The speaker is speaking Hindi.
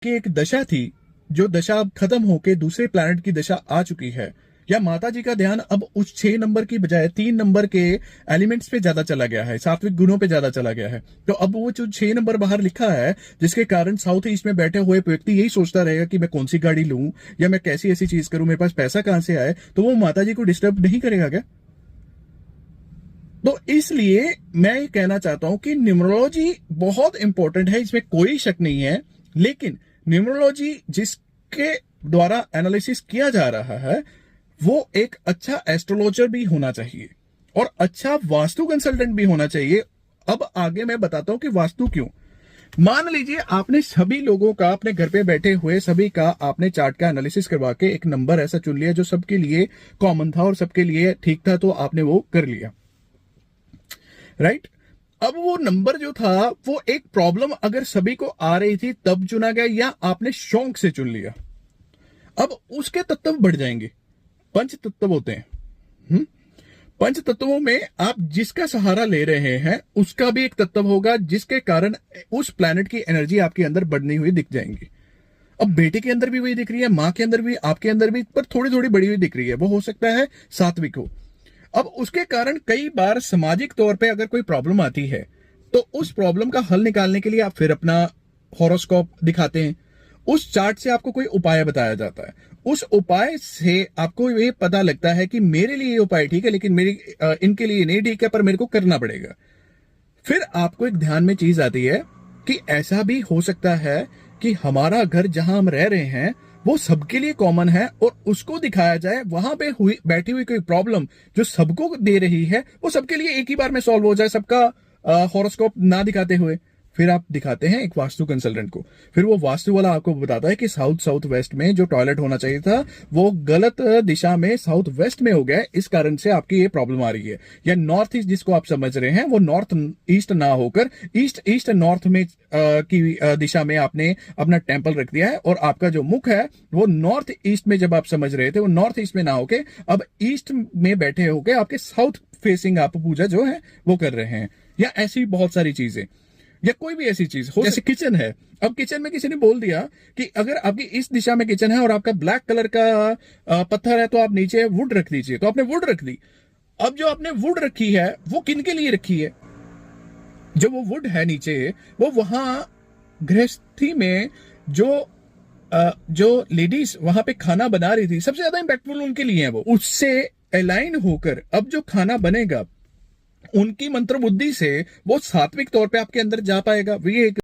की एक दशा थी, जो दशा अब खत्म होके दूसरे प्लैनेट की दशा आ चुकी है, या माता जी का ध्यान अब उस 6 नंबर की बजाय 3 नंबर के एलिमेंट्स पे ज्यादा चला गया है, सात्विक गुणों पे ज्यादा चला गया है। तो अब वो जो 6 नंबर बाहर लिखा है, जिसके कारण साउथ ईस्ट में बैठे हुए व्यक्ति यही सोचता रहेगा कि मैं कौन सी गाड़ी लूं, या मैं कैसी ऐसी चीज करूं, मेरे पास पैसा कहां से आए, तो वो माता जी को डिस्टर्ब नहीं करेगा क्या? तो इसलिए मैं ये कहना चाहता हूं कि न्यूमरोलॉजी बहुत इंपॉर्टेंट है, इसमें कोई शक नहीं है। लेकिन न्यूमरोलॉजी जिसके द्वारा एनालिसिस किया जा रहा है, वो एक अच्छा एस्ट्रोलॉजर भी होना चाहिए और अच्छा वास्तु कंसल्टेंट भी होना चाहिए। अब आगे मैं बताता हूं कि वास्तु क्यों। मान लीजिए आपने सभी लोगों का, अपने घर पे बैठे हुए सभी का आपने चार्ट का एनालिसिस करवा के एक नंबर ऐसा चुन लिया जो सबके लिए कॉमन था और सबके लिए ठीक था, तो आपने वो कर लिया, राइट। अब वो नंबर जो था, वो एक प्रॉब्लम अगर सभी को आ रही थी तब चुना गया, या आपने शौक से चुन लिया, अब उसके तत्व बढ़ जाएंगे। पंच तत्व होते हैं। पंच तत्वों में आप जिसका सहारा ले रहे हैं उसका भी एक तत्व होगा, जिसके कारण उस प्लैनेट की एनर्जी आपके अंदर बढ़नी हुई दिख जाएंगी। अब बेटे के अंदर भी वही दिख रही है, मां के अंदर भी, आपके अंदर भी, पर थोड़ी थोड़ी बड़ी हुई दिख रही है। वो हो सकता है सात्विक हो। अब उसके कारण कई बार सामाजिक तौर पे अगर कोई प्रॉब्लम आती है, तो उस प्रॉब्लम का हल निकालने के लिए आप फिर अपना हॉरोस्कोप दिखाते हैं। उस चार्ट से आपको कोई उपाय बताया जाता है। उस उपाय से आपको ये पता लगता है कि मेरे लिए ये उपाय ठीक है, लेकिन मेरी इनके लिए नहीं ठीक है, पर मेरे को करना पड़ेगा। फिर आपको एक ध्यान में चीज आती है कि ऐसा भी हो सकता है कि हमारा घर जहां हम रह रहे हैं वो सबके लिए कॉमन है, और उसको दिखाया जाए, वहां पे हुई बैठी हुई कोई प्रॉब्लम जो सबको दे रही है वो सबके लिए एक ही बार में सॉल्व हो जाए, सबका हॉरोस्कोप ना दिखाते हुए। फिर आप दिखाते हैं एक वास्तु कंसल्टेंट को। फिर वो वास्तु वाला आपको बताता है कि साउथ साउथ वेस्ट में जो टॉयलेट होना चाहिए था वो गलत दिशा में साउथ वेस्ट में हो गया, इस कारण से आपकी ये प्रॉब्लम आ रही है। या नॉर्थ ईस्ट जिसको आप समझ रहे हैं, वो नॉर्थ ईस्ट ना होकर ईस्ट ईस्ट नॉर्थ में की दिशा में आपने अपना टेंपल रख दिया है, और आपका जो मुख है वो नॉर्थ ईस्ट में, जब आप समझ रहे थे वो नॉर्थ ईस्ट में ना होके अब ईस्ट में बैठे होके आपके साउथ फेसिंग आप पूजा जो है वो कर रहे हैं। या ऐसी बहुत सारी चीजें, या कोई भी ऐसी चीज हो, जैसे किचन है। अब किचन में किसी ने बोल दिया कि अगर आपकी इस दिशा में किचन है और आपका ब्लैक कलर का पत्थर है, तो आप नीचे वुड रख दीजिए, तो आपने वुड रख दी। अब जो आपने वुड रखी है वो किन के लिए रखी है? जो वो वुड है नीचे, वो वहां गृहस्थी में जो लेडीज वहां पे खाना बना रही थी, सबसे ज्यादा इंपैक्टफुल उनके लिए है। वो उससे अलाइन होकर अब जो खाना बनेगा उनकी मंत्र बुद्धि से वो सात्विक तौर पे आपके अंदर जा पाएगा। ये एक